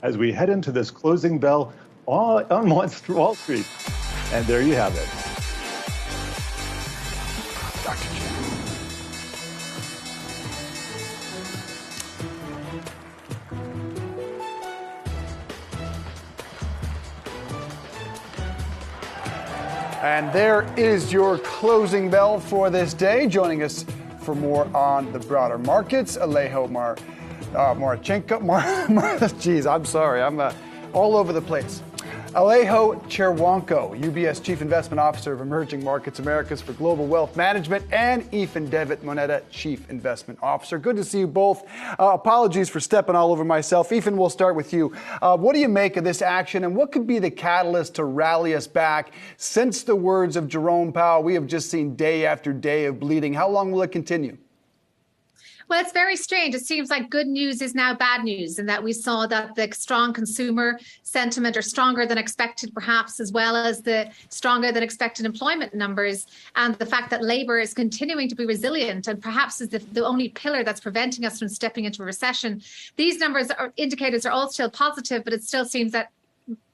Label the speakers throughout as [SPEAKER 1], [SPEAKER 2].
[SPEAKER 1] as we head into this closing bell on Wall Street. And there you have it.
[SPEAKER 2] And there is your closing bell for this day. Joining us for more on the broader markets, Alejo Czerwonko. Geez, I'm sorry. I'm all over the place. Alejo Czerwonko, UBS Chief Investment Officer of Emerging Markets Americas for Global Wealth Management, and Aoifinn Devitt, Moneta Chief Investment Officer. Good to see you both. Apologies for stepping all over myself. Aoifinn, we'll start with you. What do you make of this action, and what could be the catalyst to rally us back? Since the words of Jerome Powell, we have just seen day after day of bleeding. How long will it continue?
[SPEAKER 3] Well, it's very strange. It seems like good news is now bad news, and that we saw that the strong consumer sentiment are stronger than expected, perhaps, as well as the stronger than expected employment numbers, and the fact that labor is continuing to be resilient and perhaps is the only pillar that's preventing us from stepping into a recession. These indicators are all still positive, but it still seems that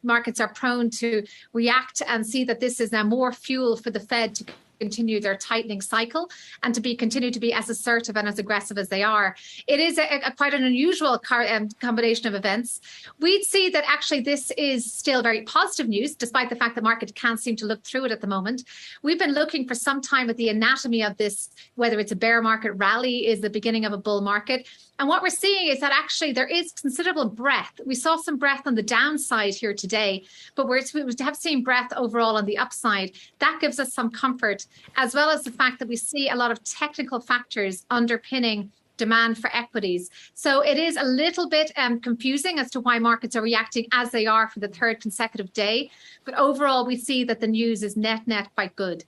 [SPEAKER 3] markets are prone to react and see that this is now more fuel for the Fed to continue their tightening cycle and to continue to be as assertive and as aggressive as they are. It is quite an unusual combination of events. We'd see that actually this is still very positive news, despite the fact the market can't seem to look through it at the moment. We've been looking for some time at the anatomy of this, whether it's a bear market rally, is the beginning of a bull market. And what we're seeing is that actually there is considerable breadth. We saw some breadth on the downside here today, but we have seen breadth overall on the upside. That gives us some comfort, as well as the fact that we see a lot of technical factors underpinning demand for equities. So it is a little bit confusing as to why markets are reacting as they are for the third consecutive day. But overall, we see that the news is net quite good.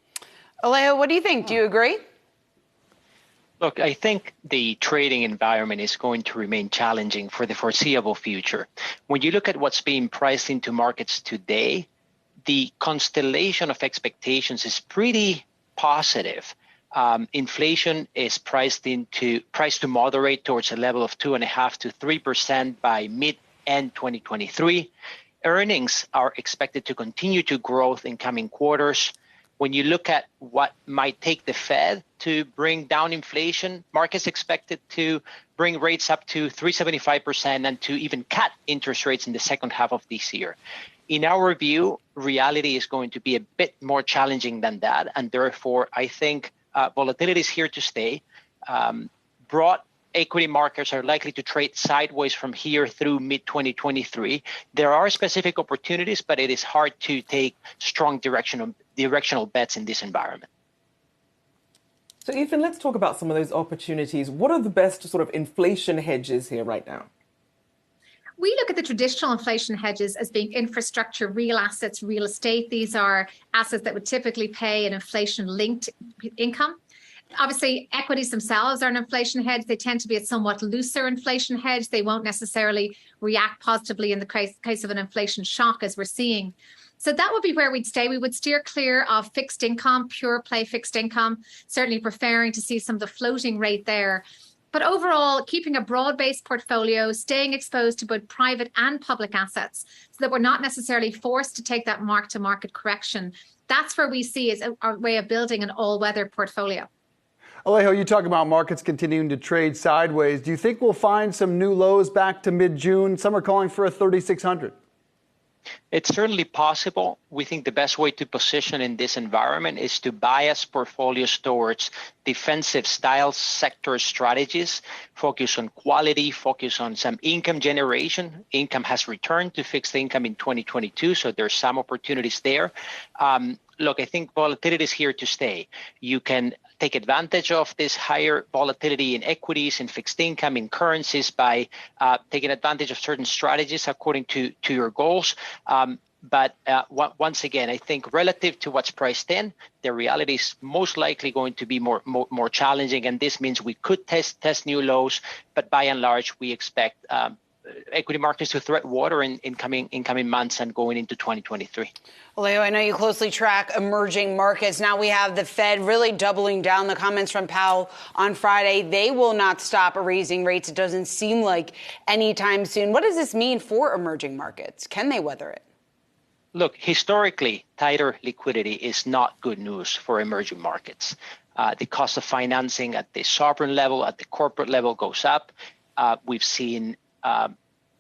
[SPEAKER 4] Alejo, what do you think? Do you agree?
[SPEAKER 5] Look, I think the trading environment is going to remain challenging for the foreseeable future. When you look at what's being priced into markets today, the constellation of expectations is pretty positive. Inflation is priced to moderate towards a level of 2.5% to 3% by mid-end 2023. Earnings are expected to continue to grow in coming quarters. When you look at what might take the Fed to bring down inflation, markets expected to bring rates up to 3.75% and to even cut interest rates in the second half of this year. In our view, reality is going to be a bit more challenging than that, and therefore I think volatility is here to stay. Broad equity markets are likely to trade sideways from here through mid-2023. There are specific opportunities, but it is hard to take strong directional bets in this environment.
[SPEAKER 6] So, Aoifinn, let's talk about some of those opportunities. What are the best sort of inflation hedges here right now?
[SPEAKER 3] We look at the traditional inflation hedges as being infrastructure, real assets, real estate. These are assets that would typically pay an inflation-linked income. Obviously, equities themselves are an inflation hedge. They tend to be a somewhat looser inflation hedge. They won't necessarily react positively in the case of an inflation shock, as we're seeing. So that would be where we'd stay. We would steer clear of fixed income, pure play fixed income, certainly preferring to see some of the floating rate there. But overall, keeping a broad-based portfolio, staying exposed to both private and public assets so that we're not necessarily forced to take that mark-to-market correction. That's where we see is our way of building an all-weather portfolio.
[SPEAKER 2] Alejo, you talk about markets continuing to trade sideways. Do you think we'll find some new lows back to mid-June? Some are calling for a 3,600.
[SPEAKER 5] It's certainly possible. We think the best way to position in this environment is to bias portfolios towards defensive style sector strategies, focus on quality, focus on some income generation. Income has returned to fixed income in 2022, so there's some opportunities there. Look, I think volatility is here to stay. You can take advantage of this higher volatility in equities, in fixed income, in currencies by taking advantage of certain strategies according to your goals. But once again, I think relative to what's priced in, the reality is most likely going to be more challenging. And this means we could test new lows, but by and large, we expect equity markets to tread water in coming months and going into 2023.
[SPEAKER 4] Alejo, I know you closely track emerging markets. Now we have the Fed really doubling down. The comments from Powell on Friday, they will not stop raising rates. It doesn't seem like anytime soon. What does this mean for emerging markets? Can they weather it?
[SPEAKER 5] Look, historically, tighter liquidity is not good news for emerging markets. The cost of financing at the sovereign level, at the corporate level goes up. We've seen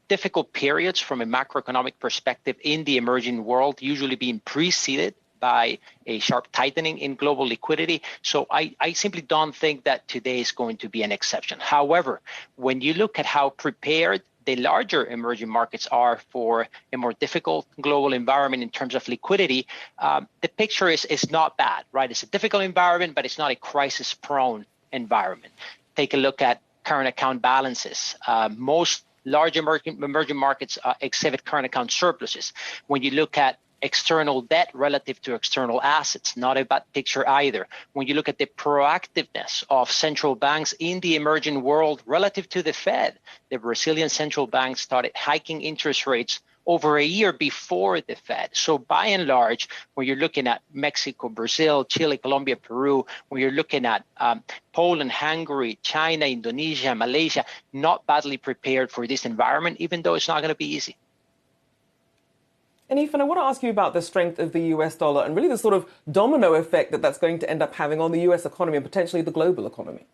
[SPEAKER 5] difficult periods from a macroeconomic perspective in the emerging world, usually being preceded by a sharp tightening in global liquidity. So I simply don't think that today is going to be an exception. However, when you look at how prepared the larger emerging markets are for a more difficult global environment in terms of liquidity, the picture is not bad, right? It's a difficult environment, but it's not a crisis-prone environment. Take a look at current account balances. Most large emerging markets exhibit current account surpluses. When you look at external debt relative to external assets, not a bad picture either. When you look at the proactiveness of central banks in the emerging world relative to the Fed, the Brazilian central bank started hiking interest rates over a year before the Fed. So by and large, when you're looking at Mexico, Brazil, Chile, Colombia, Peru, when you're looking at Poland, Hungary, China, Indonesia, Malaysia, not badly prepared for this environment, even though it's not going to be easy.
[SPEAKER 6] And Aoifinn, I want to ask you about the strength of the US dollar and really the sort of domino effect that that's going to end up having on the US economy and potentially the global economy.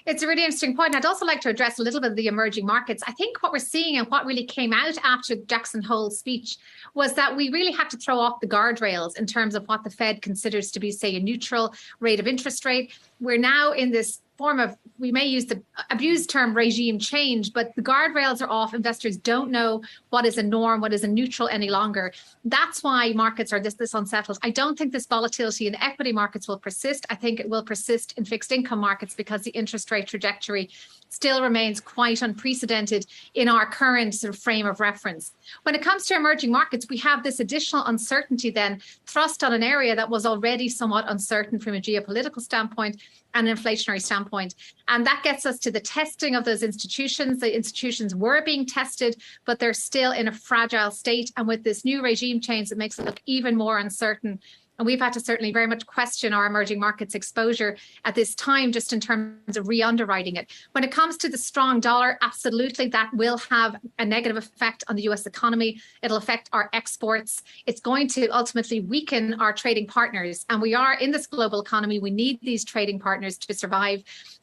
[SPEAKER 3] It's a really interesting point. I'd also like to address a little bit of the emerging markets. I think what we're seeing and what really came out after Jackson Hole's speech was that we really had to throw off the guardrails in terms of what the Fed considers to be, say, a neutral rate of interest rate. We're now in this form of, we may use the abused term regime change, but the guardrails are off. Investors don't know what is a norm, what is a neutral any longer. That's why markets are this unsettled. I don't think this volatility in equity markets will persist. I think it will persist in fixed income markets because the interest rate trajectory still remains quite unprecedented in our current sort of frame of reference. When it comes to emerging markets, we have this additional uncertainty then thrust on an area that was already somewhat uncertain from a geopolitical standpoint and an inflationary standpoint. And that gets us to the testing of those institutions. The institutions were being tested, but they're still in a fragile state. And with this new regime change, it makes it look even more uncertain. And we've had to certainly very much question our emerging markets exposure at this time, just in terms of re-underwriting it. When it comes to the strong dollar, absolutely, that will have a negative effect on the US economy. It'll affect our exports. It's going to ultimately weaken our trading partners. And we are in this global economy. We need these trading partners to survive.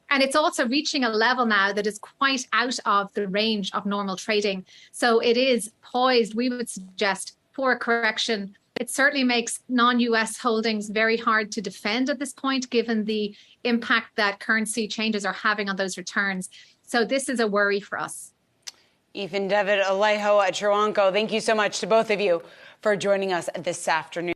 [SPEAKER 3] And it's also reaching a level now that is quite out of the range of normal trading. So it is poised, we would suggest, for a correction. It certainly makes non-US holdings very hard to defend at this point, given the impact that currency changes are having on those returns. So this is a worry for us.
[SPEAKER 4] Aoifinn Devitt, Alejo Czerwonko, thank you so much to both of you for joining us this afternoon.